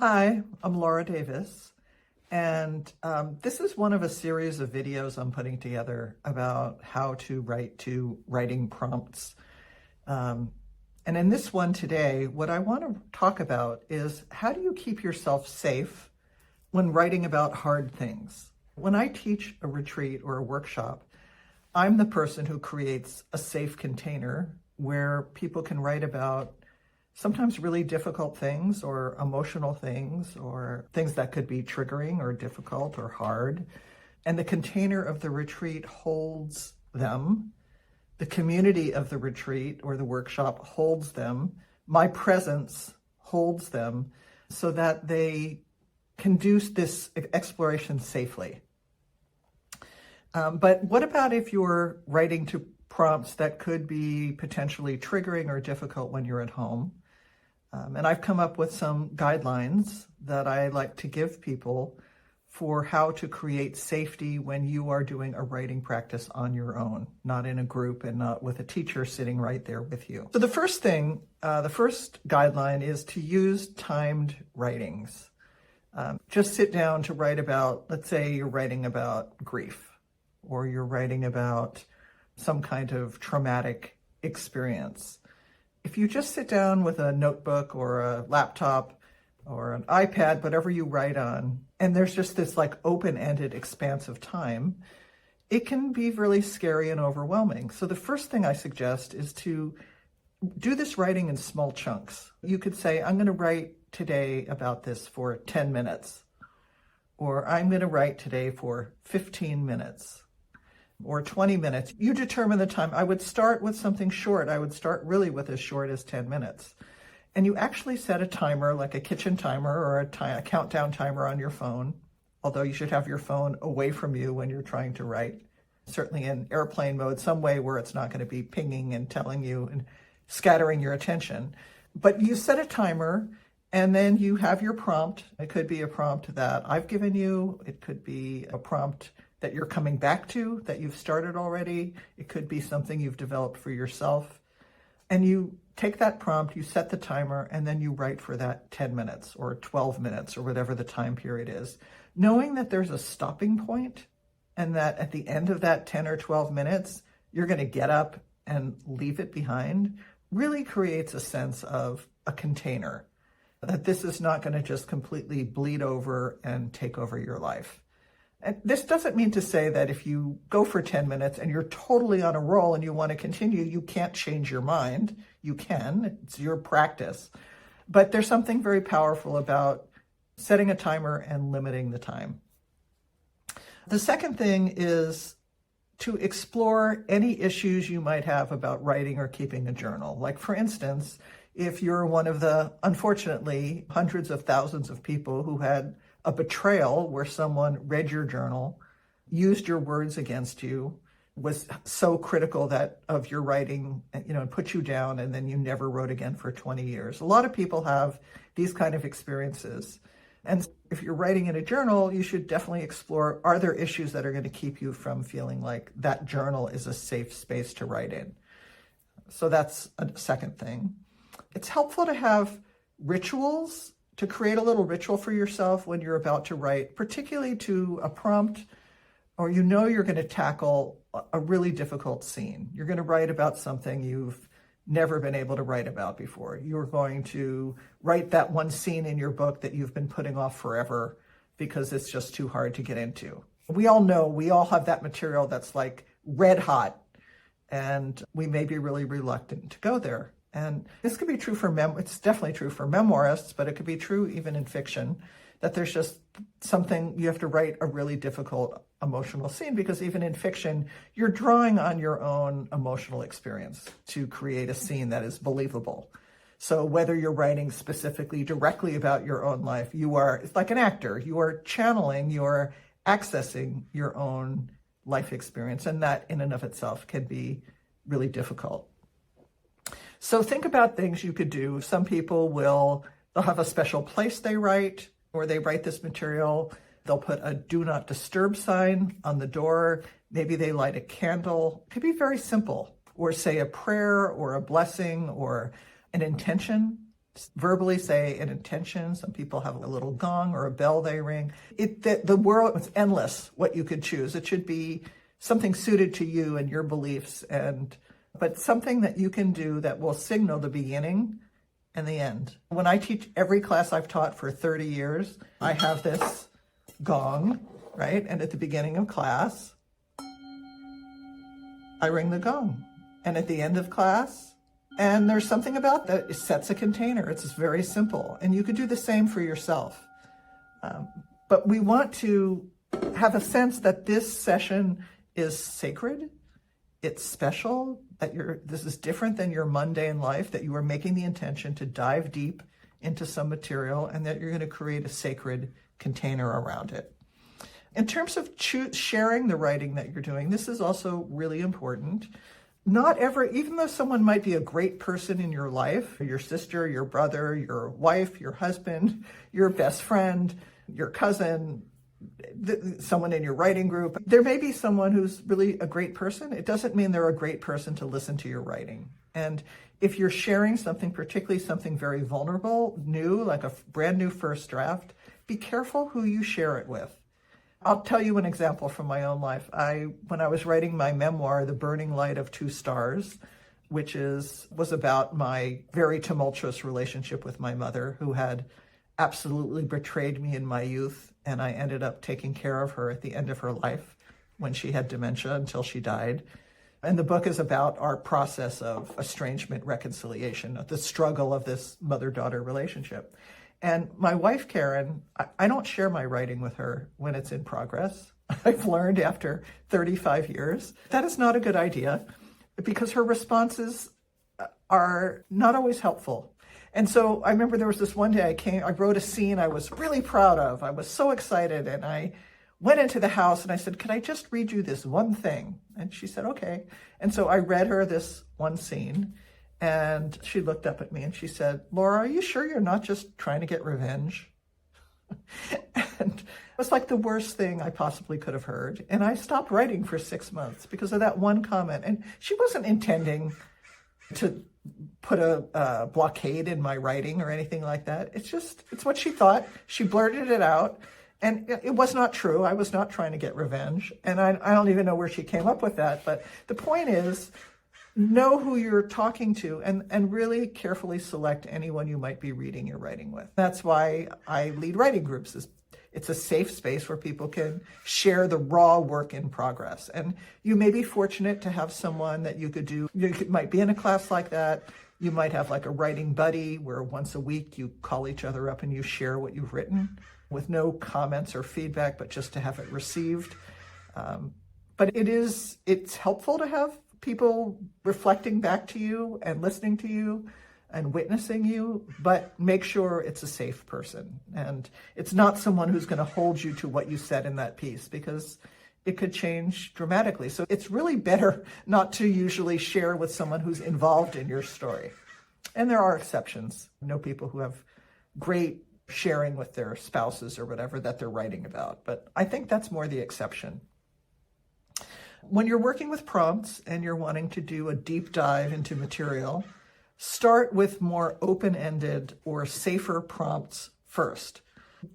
Hi, I'm Laura Davis, and this is one of a series of videos I'm putting together about how to write to writing prompts. And in this one today, what I want to talk about is how do you keep yourself safe when writing about hard things? When I teach a retreat or a workshop, I'm the person who creates a safe container where people can write about sometimes really difficult things or emotional things or things that could be triggering or difficult or hard. And the container of the retreat holds them. The community of the retreat or the workshop holds them. My presence holds them so that they can do this exploration safely. But what about if you're writing to prompts that could be potentially triggering or difficult when you're at home? And I've come up with some guidelines that I like to give people for how to create safety when you are doing a writing practice on your own, not in a group and not with a teacher sitting right there with you. So the first thing, the first guideline is to use timed writings. Just sit down to write about, let's say you're writing about grief, or you're writing about some kind of traumatic experience. If you just sit down with a notebook or a laptop or an iPad, whatever you write on, and there's just this like open-ended expanse of time, it can be really scary and overwhelming. So the first thing I suggest is to do this writing in small chunks. You could say, I'm going to write today about this for 10 minutes, or I'm going to write today for 15 minutes. Or 20 minutes. You determine the time. I would start with something short. I would start really with as short as 10 minutes. And you actually set a timer, like a kitchen timer or a countdown timer on your phone, although you should have your phone away from you when you're trying to write, certainly in airplane mode, some way where it's not going to be pinging and telling you and scattering your attention. But you set a timer and then you have your prompt. It could be a prompt that I've given you. It could be a prompt that you're coming back to, that you've started already. It could be something you've developed for yourself. And you take that prompt, you set the timer, and then you write for that 10 minutes or 12 minutes or whatever the time period is, knowing that there's a stopping point and that at the end of that 10 or 12 minutes, you're going to get up and leave it behind, really creates a sense of a container, that this is not going to just completely bleed over and take over your life. And this doesn't mean to say that if you go for 10 minutes and you're totally on a roll and you want to continue, you can't change your mind. You can. It's your practice. But there's something very powerful about setting a timer and limiting the time. The second thing is to explore any issues you might have about writing or keeping a journal. Like, for instance, if you're one of the, unfortunately, hundreds of thousands of people who had a betrayal where someone read your journal, used your words against you, was so critical that of your writing, and put you down, and then you never wrote again for 20 years. A lot of people have these kind of experiences. And if you're writing in a journal, you should definitely explore, are there issues that are going to keep you from feeling like that journal is a safe space to write in? So that's a second thing. It's helpful to have rituals, to create a little ritual for yourself when you're about to write, particularly to a prompt, or you're going to tackle a really difficult scene. You're going to write about something you've never been able to write about before. You're going to write that one scene in your book that you've been putting off forever because it's just too hard to get into. We all know, we all have that material that's like red hot, and we may be really reluctant to go there. And this could be true for it's definitely true for memoirists, but it could be true even in fiction, that there's just something, you have to write a really difficult emotional scene, because even in fiction, you're drawing on your own emotional experience to create a scene that is believable. So whether you're writing specifically directly about your own life, it's like an actor, you are channeling, you are accessing your own life experience, and that in and of itself can be really difficult. So think about things you could do. Some people they'll have a special place they write, or they write this material. They'll put a do not disturb sign on the door. Maybe they light a candle. It could be very simple, or say a prayer or a blessing or an intention verbally say an intention. Some people have a little gong or a bell they ring. The world is endless what you could choose. It should be something suited to you and your beliefs, but something that you can do that will signal the beginning and the end. When I teach every class I've taught for 30 years, I have this gong, right? And at the beginning of class, I ring the gong. And at the end of class, and there's something about that, it sets a container. It's very simple. And you could do the same for yourself. But we want to have a sense that this session is sacred, it's special, that this is different than your mundane life, that you are making the intention to dive deep into some material, and that you're going to create a sacred container around it. In terms of sharing the writing that you're doing, this is also really important. Even though someone might be a great person in your life, your sister, your brother, your wife, your husband, your best friend, your cousin, someone in your writing group, there may be someone who's really a great person. It doesn't mean they're a great person to listen to your writing. And if you're sharing something, particularly something very vulnerable, new, like a brand new first draft, be careful who you share it with. I'll tell you an example from my own life. When I was writing my memoir, The Burning Light of Two Stars, which was about my very tumultuous relationship with my mother, who had absolutely betrayed me in my youth, and I ended up taking care of her at the end of her life when she had dementia until she died. And the book is about our process of estrangement, reconciliation, the struggle of this mother-daughter relationship. And my wife, Karen, I don't share my writing with her when it's in progress. I've learned after 35 years that is not a good idea, because her responses are not always helpful. And so I remember there was this one day I wrote a scene I was really proud of. I was so excited, and I went into the house and I said, "Could I just read you this one thing?" And she said, "Okay." And so I read her this one scene, and she looked up at me and she said, "Laura, are you sure you're not just trying to get revenge?" And it was like the worst thing I possibly could have heard. And I stopped writing for 6 months because of that one comment. And she wasn't intending to put a blockade in my writing or anything like that. It's what she thought. She blurted it out, and it was not true. I was not trying to get revenge. And I don't even know where she came up with that. But the point is, know who you're talking to, and really carefully select anyone you might be reading your writing with. That's why I lead writing groups. It's a safe space where people can share the raw work in progress. And you may be fortunate to have someone that you might be in a class like that. You might have like a writing buddy where once a week you call each other up and you share what you've written with no comments or feedback, but just to have it received. But it's helpful to have people reflecting back to you and listening to you and witnessing you, but make sure it's a safe person. And it's not someone who's going to hold you to what you said in that piece, because it could change dramatically. So it's really better not to usually share with someone who's involved in your story. And there are exceptions. I know people who have great sharing with their spouses or whatever that they're writing about, but I think that's more the exception. When you're working with prompts and you're wanting to do a deep dive into material, start with more open-ended or safer prompts first.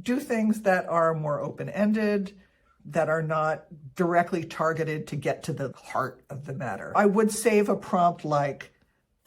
Do things that are more open-ended, that are not directly targeted to get to the heart of the matter. I would save a prompt like,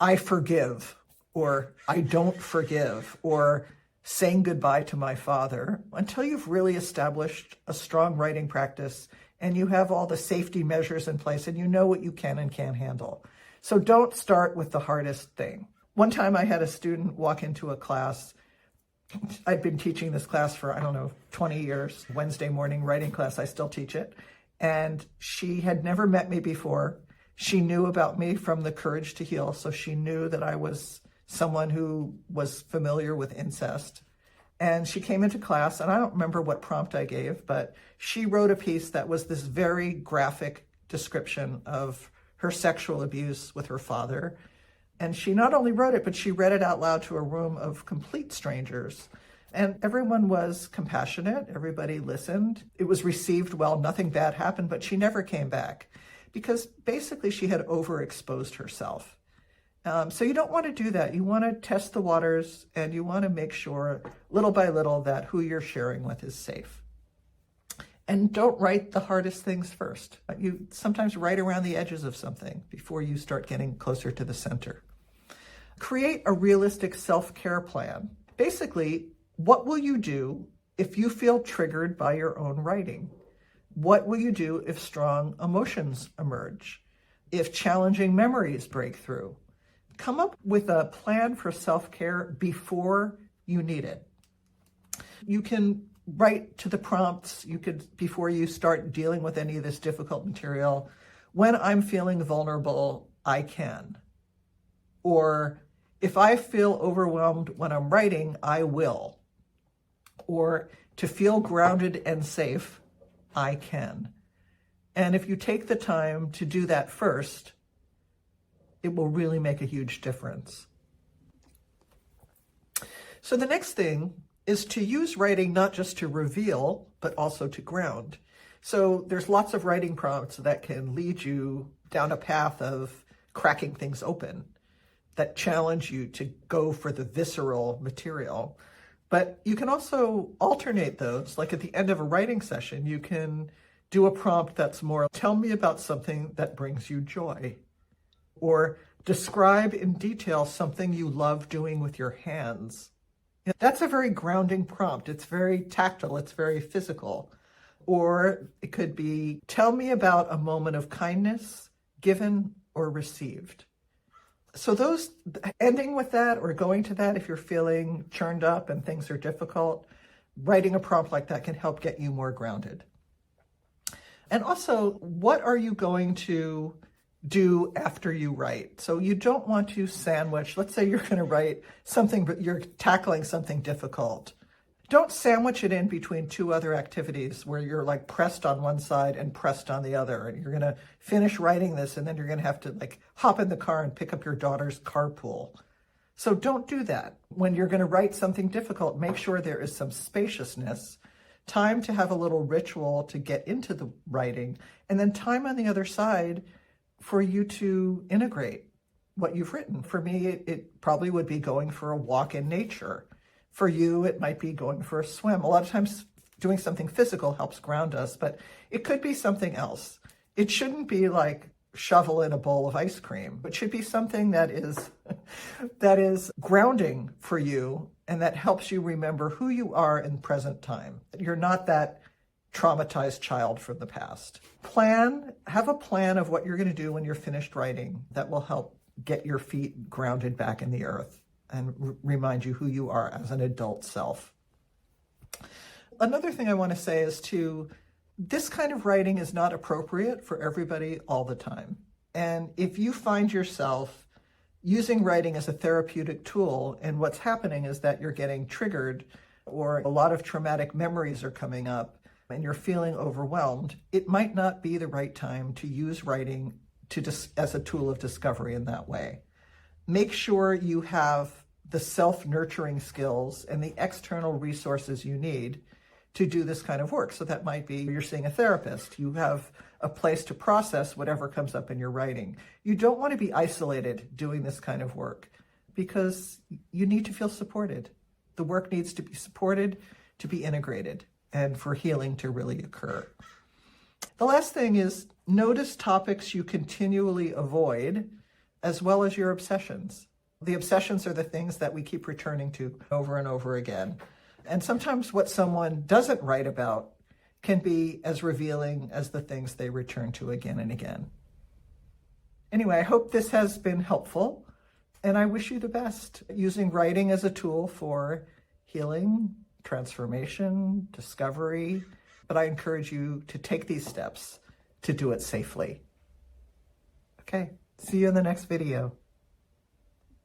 "I forgive," or "I don't forgive," or "saying goodbye to my father," until you've really established a strong writing practice and you have all the safety measures in place and you know what you can and can't handle. So don't start with the hardest thing. One time I had a student walk into a class. I've been teaching this class for, 20 years, Wednesday morning writing class. I still teach it. And she had never met me before. She knew about me from the Courage to Heal. So she knew that I was someone who was familiar with incest. And she came into class, and I don't remember what prompt I gave, but she wrote a piece that was this very graphic description of her sexual abuse with her father. And she not only wrote it, but she read it out loud to a room of complete strangers. And everyone was compassionate. Everybody listened. It was received well. Nothing bad happened, but she never came back because basically she had overexposed herself. So you don't want to do that. You want to test the waters, and you want to make sure little by little that who you're sharing with is safe. And don't write the hardest things first. You sometimes write around the edges of something before you start getting closer to the center. Create a realistic self-care plan. Basically, what will you do if you feel triggered by your own writing? What will you do if strong emotions emerge? If challenging memories break through? Come up with a plan for self-care before you need it. You can write to the prompts. You could, before you start dealing with any of this difficult material, when I'm feeling vulnerable, I can. Or if I feel overwhelmed when I'm writing, I will. Or to feel grounded and safe, I can. And if you take the time to do that first, it will really make a huge difference. So the next thing is to use writing not just to reveal, but also to ground. So there's lots of writing prompts that can lead you down a path of cracking things open, that challenge you to go for the visceral material. But you can also alternate those. Like at the end of a writing session, you can do a prompt that's more, tell me about something that brings you joy. Or describe in detail something you love doing with your hands. That's a very grounding prompt. It's very tactile. It's very physical. Or it could be, tell me about a moment of kindness given or received. So those, ending with that or going to that if you're feeling churned up and things are difficult, writing a prompt like that can help get you more grounded. And also, what are you going to do after you write? So you don't want to sandwich, let's say you're going to write something, but you're tackling something difficult. Don't sandwich it in between two other activities where you're like pressed on one side and pressed on the other. And you're going to finish writing this and then you're going to have to like hop in the car and pick up your daughter's carpool. So don't do that. When you're going to write something difficult, make sure there is some spaciousness, time to have a little ritual to get into the writing, and then time on the other side for you to integrate what you've written. For me, it probably would be going for a walk in nature. For you, it might be going for a swim. A lot of times doing something physical helps ground us, but it could be something else. It shouldn't be like shovel in a bowl of ice cream. It should be something that is grounding for you and that helps you remember who you are in present time. You're not that traumatized child from the past. Have a plan of what you're going to do when you're finished writing that will help get your feet grounded back in the earth and remind you who you are as an adult self. Another thing I want to say is this kind of writing is not appropriate for everybody all the time. And if you find yourself using writing as a therapeutic tool, and what's happening is that you're getting triggered or a lot of traumatic memories are coming up and you're feeling overwhelmed, it might not be the right time to use writing as a tool of discovery in that way. Make sure you have the self-nurturing skills and the external resources you need to do this kind of work. So that might be you're seeing a therapist. You have a place to process whatever comes up in your writing. You don't want to be isolated doing this kind of work because you need to feel supported. The work needs to be supported, to be integrated, and for healing to really occur. The last thing is notice topics you continually avoid as well as your obsessions. The obsessions are the things that we keep returning to over and over again. And sometimes what someone doesn't write about can be as revealing as the things they return to again and again. Anyway, I hope this has been helpful, and I wish you the best using writing as a tool for healing, transformation, discovery. But I encourage you to take these steps to do it safely. Okay, see you in the next video.